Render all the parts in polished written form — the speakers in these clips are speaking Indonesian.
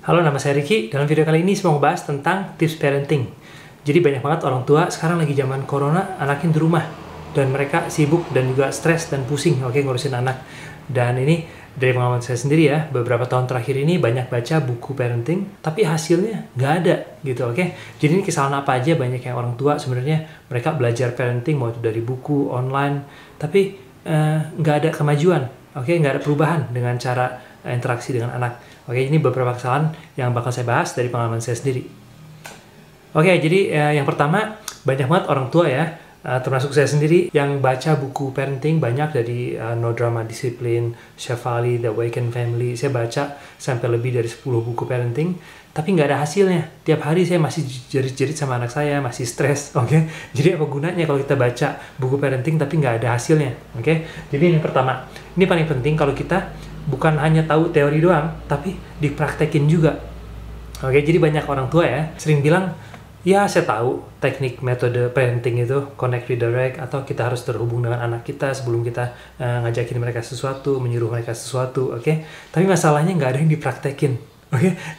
Halo, nama saya Ricky. Dalam video kali ini saya mau bahas tentang tips parenting. Jadi banyak banget orang tua sekarang lagi zaman corona, anaknya di rumah. Dan mereka sibuk dan juga stres dan pusing, ngurusin anak. Dan ini dari pengalaman saya sendiri ya, beberapa tahun terakhir ini banyak baca buku parenting, tapi hasilnya nggak ada gitu, Jadi ini kesalahan apa aja banyak yang orang tua sebenarnya mereka belajar parenting, mau itu dari buku, online, tapi nggak ada kemajuan, nggak ada perubahan dengan cara interaksi dengan anak. Ini beberapa kesalahan yang bakal saya bahas dari pengalaman saya sendiri. Jadi yang pertama, banyak banget orang tua ya, termasuk saya sendiri, yang baca buku parenting banyak dari No Drama Discipline, Shefali, The Awakened Family. Saya baca sampai lebih dari 10 buku parenting, tapi nggak ada hasilnya. Tiap hari saya masih jerit-jerit sama anak saya, masih stres, Jadi apa gunanya kalau kita baca buku parenting tapi nggak ada hasilnya, Jadi yang pertama, ini paling penting kalau kita bukan hanya tahu teori doang, tapi dipraktekin juga. Jadi banyak orang tua ya sering bilang, ya saya tahu teknik metode parenting itu connect, redirect, atau kita harus terhubung dengan anak kita sebelum kita ngajakin mereka sesuatu, menyuruh mereka sesuatu, Tapi masalahnya nggak ada yang dipraktekin,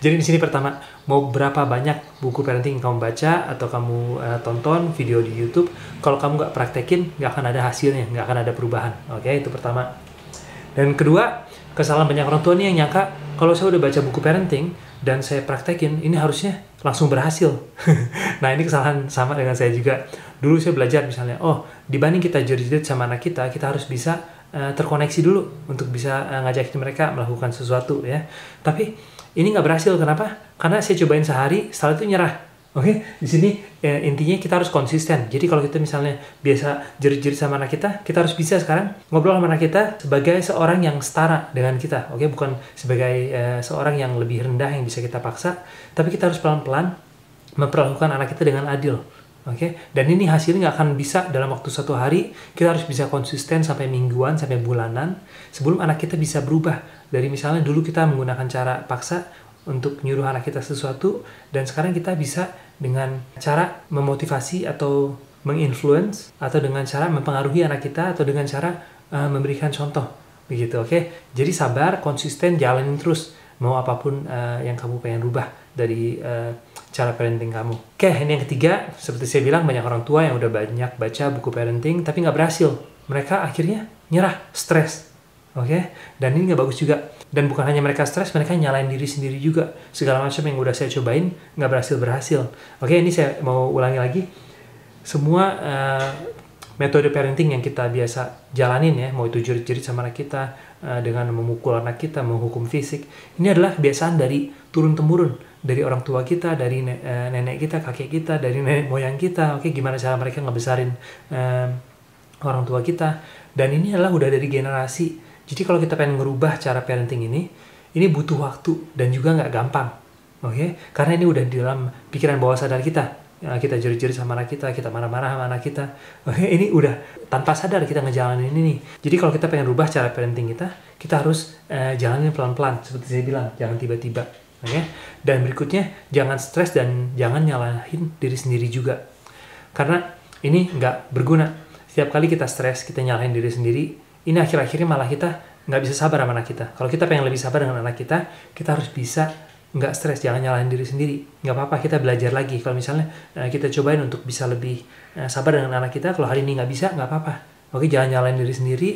Jadi di sini pertama, mau berapa banyak buku parenting yang kamu baca atau kamu tonton video di YouTube, kalau kamu nggak praktekin, nggak akan ada hasilnya, nggak akan ada perubahan, Itu pertama. Dan kedua, kesalahan banyak orang tua nih yang nyangka kalau saya udah baca buku parenting dan saya praktekin, ini harusnya langsung berhasil. Nah, ini kesalahan sama dengan saya juga. Dulu saya belajar misalnya, dibanding kita jerit-jerit sama anak kita harus bisa terkoneksi dulu untuk bisa ngajakin mereka melakukan sesuatu ya. Tapi ini nggak berhasil, kenapa? Karena saya cobain sehari, setelah itu nyerah. Di sini intinya kita harus konsisten. Jadi kalau kita misalnya biasa jerit-jerit sama anak kita harus bisa sekarang ngobrol sama anak kita sebagai seorang yang setara dengan kita, bukan sebagai seorang yang lebih rendah yang bisa kita paksa, tapi kita harus pelan-pelan memperlakukan anak kita dengan adil, Dan ini hasilnya nggak akan bisa dalam waktu 1 hari. Kita harus bisa konsisten sampai mingguan, sampai bulanan, sebelum anak kita bisa berubah dari misalnya dulu kita menggunakan cara paksa untuk nyuruh anak kita sesuatu, dan sekarang kita bisa dengan cara memotivasi atau menginfluence, atau dengan cara mempengaruhi anak kita, atau dengan cara memberikan contoh, begitu, Jadi sabar, konsisten, jalanin terus mau apapun yang kamu pengen rubah dari cara parenting kamu. Ini yang ketiga, seperti saya bilang, banyak orang tua yang udah banyak baca buku parenting tapi nggak berhasil. Mereka akhirnya nyerah, stres, dan ini nggak bagus juga. Dan bukan hanya mereka stres, mereka nyalain diri sendiri juga. Segala macam yang udah saya cobain nggak berhasil. Ini saya mau ulangi lagi. Semua metode parenting yang kita biasa jalanin ya, mau itu jerit-jerit sama anak kita, dengan memukul anak kita, menghukum fisik, ini adalah kebiasaan dari turun-temurun, dari orang tua kita, dari nenek kita, kakek kita, dari nenek moyang kita, gimana cara mereka ngebesarin orang tua kita, dan ini adalah udah dari generasi. Jadi kalau kita pengen ngerubah cara parenting ini butuh waktu dan juga nggak gampang, Karena ini udah di dalam pikiran bawah sadar kita. Kita jerit-jerit sama anak kita marah-marah sama anak kita. Ini udah tanpa sadar kita ngejalanin ini nih. Jadi kalau kita pengen rubah cara parenting kita harus jalanin pelan-pelan, seperti saya bilang, jangan tiba-tiba, Dan berikutnya, jangan stres dan jangan nyalahin diri sendiri juga. Karena ini nggak berguna. Setiap kali kita stres, kita nyalahin diri sendiri, ini akhir-akhirnya malah kita nggak bisa sabar sama anak kita. Kalau kita pengen lebih sabar dengan anak kita harus bisa nggak stres, jangan nyalahin diri sendiri. Nggak apa-apa, kita belajar lagi. Kalau misalnya kita cobain untuk bisa lebih sabar dengan anak kita, kalau hari ini nggak bisa, nggak apa-apa. Jangan nyalahin diri sendiri,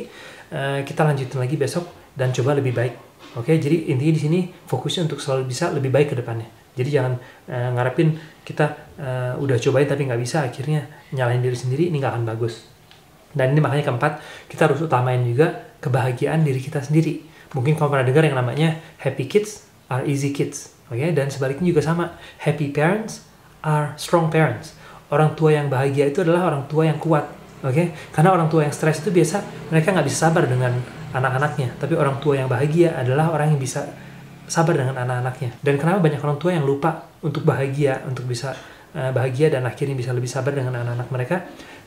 kita lanjutin lagi besok dan coba lebih baik. Jadi intinya di sini fokusnya untuk selalu bisa lebih baik ke depannya. Jadi jangan ngarepin kita udah cobain tapi nggak bisa, akhirnya nyalahin diri sendiri, ini nggak akan bagus. Dan ini makanya keempat, kita harus utamain juga kebahagiaan diri kita sendiri. Mungkin kamu pernah dengar yang namanya happy kids are easy kids, Dan sebaliknya juga sama, happy parents are strong parents. Orang tua yang bahagia itu adalah orang tua yang kuat, Karena orang tua yang stres itu biasa mereka nggak bisa sabar dengan anak-anaknya, tapi orang tua yang bahagia adalah orang yang bisa sabar dengan anak-anaknya. Dan kenapa banyak orang tua yang lupa untuk bahagia, untuk bisa bahagia dan akhirnya bisa lebih sabar dengan anak-anak mereka?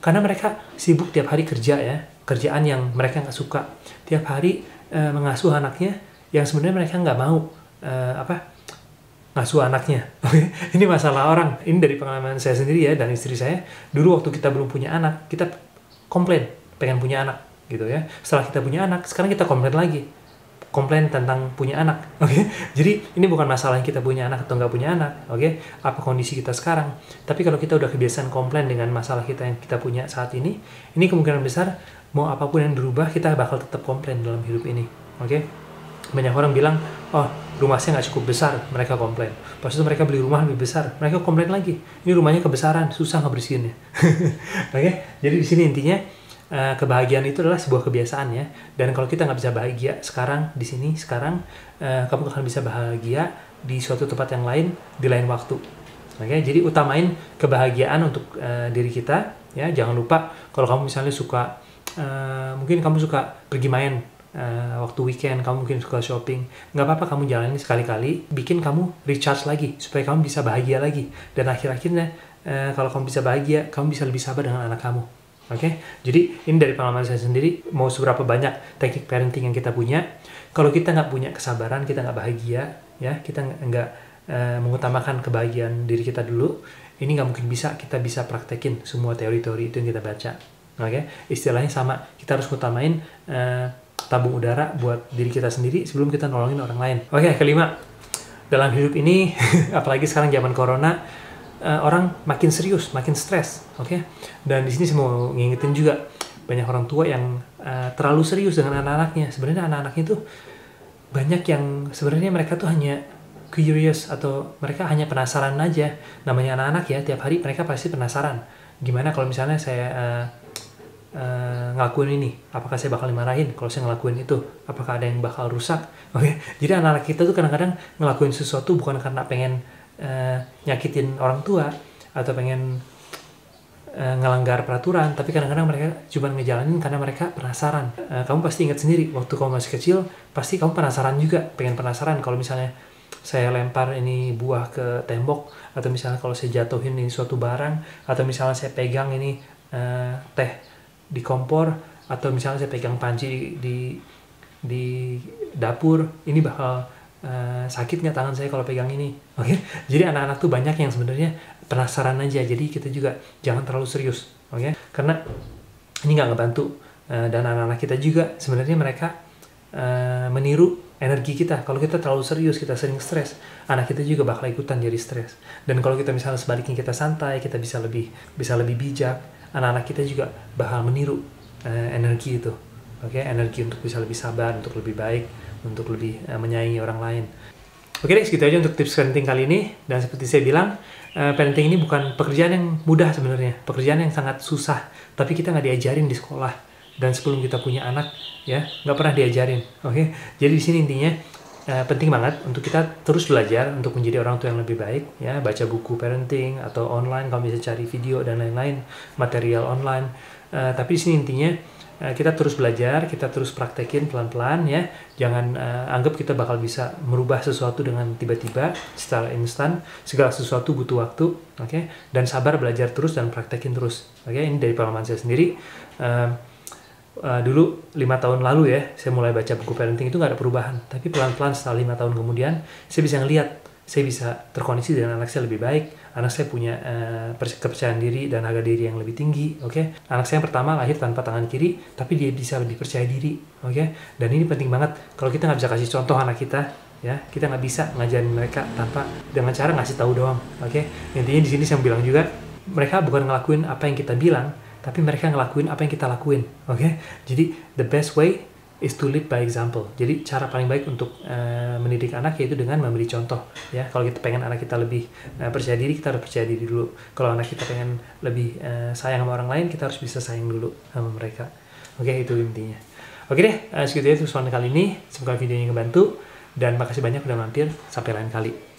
Karena mereka sibuk tiap hari kerja ya, kerjaan yang mereka nggak suka. Tiap hari mengasuh anaknya yang sebenarnya mereka nggak mau ngasuh anaknya. Ini masalah orang. Ini dari pengalaman saya sendiri ya, dan istri saya. Dulu waktu kita belum punya anak, kita komplain pengen punya anak gitu ya. Setelah kita punya anak, sekarang kita komplain lagi komplain tentang punya anak, oke? Jadi ini bukan masalah kita punya anak atau nggak punya anak, oke? Apa kondisi kita sekarang? Tapi kalau kita udah kebiasaan komplain dengan masalah kita yang kita punya saat ini kemungkinan besar mau apapun yang dirubah kita bakal tetap komplain dalam hidup ini, oke? Banyak orang bilang, oh rumah saya nggak cukup besar, mereka komplain. Pas itu mereka beli rumah lebih besar, mereka komplain lagi. Ini rumahnya kebesaran, susah ngebersihinnya. Oke, jadi di sini intinya kebahagiaan itu adalah sebuah kebiasaan ya. Dan kalau kita nggak bisa bahagia sekarang di sini sekarang, kamu akan bisa bahagia di suatu tempat yang lain di lain waktu. Oke, jadi utamain kebahagiaan untuk diri kita ya. Jangan lupa kalau kamu misalnya suka mungkin kamu suka pergi main. Waktu weekend kamu mungkin suka shopping, nggak apa-apa kamu jalanin sekali-kali, bikin kamu recharge lagi supaya kamu bisa bahagia lagi, dan akhir-akhirnya kalau kamu bisa bahagia, kamu bisa lebih sabar dengan anak kamu. Oke? Jadi ini dari pengalaman saya sendiri, mau seberapa banyak teknik parenting yang kita punya, kalau kita nggak punya kesabaran, kita nggak bahagia ya, kita nggak mengutamakan kebahagiaan diri kita dulu, ini nggak mungkin kita bisa praktekin semua teori-teori itu yang kita baca. Oke? Istilahnya sama, kita harus utamain tabung udara buat diri kita sendiri sebelum kita nolongin orang lain. Oke, kelima, dalam hidup ini, apalagi sekarang zaman corona, orang makin serius, makin stres, oke? Dan di sini saya mau ngingetin juga, banyak orang tua yang terlalu serius dengan anak-anaknya. Sebenarnya anak-anaknya itu banyak yang sebenarnya mereka tuh hanya curious atau mereka hanya penasaran aja. Namanya anak-anak ya, tiap hari mereka pasti penasaran. Gimana kalau misalnya saya ngelakuin ini, apakah saya bakal dimarahin kalau saya ngelakuin itu, apakah ada yang bakal rusak, oke? Jadi anak-anak kita tuh kadang-kadang ngelakuin sesuatu bukan karena pengen nyakitin orang tua atau pengen ngelanggar peraturan, tapi kadang-kadang mereka cuma ngejalanin karena mereka penasaran. Kamu pasti ingat sendiri waktu kamu masih kecil, pasti kamu penasaran juga, pengen penasaran kalau misalnya saya lempar ini buah ke tembok, atau misalnya kalau saya jatuhin ini suatu barang, atau misalnya saya pegang ini teh di kompor, atau misalnya saya pegang panci di dapur, ini bakal sakit nggak tangan saya kalau pegang ini, oke? Jadi anak-anak tuh banyak yang sebenarnya penasaran aja, jadi kita juga jangan terlalu serius, oke? Karena ini nggak ngebantu, dan anak-anak kita juga sebenarnya mereka meniru energi kita. Kalau kita terlalu serius, kita sering stres, anak kita juga bakal ikutan jadi stres. Dan kalau kita misalnya sebaliknya kita santai, kita bisa lebih bijak, anak-anak kita juga bakal meniru energi itu, oke? Energi untuk bisa lebih sabar, untuk lebih baik, untuk lebih menyayangi orang lain. Oke deh, segitu aja untuk tips parenting kali ini. Dan seperti saya bilang, parenting ini bukan pekerjaan yang mudah sebenarnya, pekerjaan yang sangat susah, tapi kita nggak diajarin di sekolah. Dan sebelum kita punya anak, ya nggak pernah diajarin, oke? Jadi di sini intinya penting banget untuk kita terus belajar untuk menjadi orang tua yang lebih baik, ya, baca buku parenting atau online, kamu bisa cari video dan lain-lain, material online. Tapi di sini intinya kita terus belajar, kita terus praktekin pelan-pelan ya. Jangan anggap kita bakal bisa merubah sesuatu dengan tiba-tiba secara instan. Segala sesuatu butuh waktu, oke? Dan sabar belajar terus dan praktekin terus, oke? Ini dari pengalaman saya sendiri. Dulu 5 tahun lalu ya, saya mulai baca buku parenting, itu nggak ada perubahan. Tapi pelan-pelan setelah 5 tahun kemudian, saya bisa ngelihat, saya bisa terkoneksi dengan anak saya lebih baik. Anak saya punya kepercayaan diri dan harga diri yang lebih tinggi, oke? Anak saya yang pertama lahir tanpa tangan kiri, tapi dia bisa lebih percaya diri, oke? Dan ini penting banget. Kalau kita nggak bisa kasih contoh anak kita, ya, kita nggak bisa ngajarin mereka tanpa dengan cara ngasih tahu doang, oke? Intinya di sini saya bilang juga, mereka bukan ngelakuin apa yang kita bilang, tapi mereka ngelakuin apa yang kita lakuin, oke? Jadi the best way is to lead by example. Jadi cara paling baik untuk mendidik anak yaitu dengan memberi contoh, ya. Kalau kita pengen anak kita lebih percaya diri, kita harus percaya diri dulu. Kalau anak kita pengen lebih sayang sama orang lain, kita harus bisa sayang dulu sama mereka. Oke, itu intinya. Oke deh, segitu ya tutorial kali ini. Semoga videonya ngebantu, dan makasih banyak udah mampir. Sampai lain kali.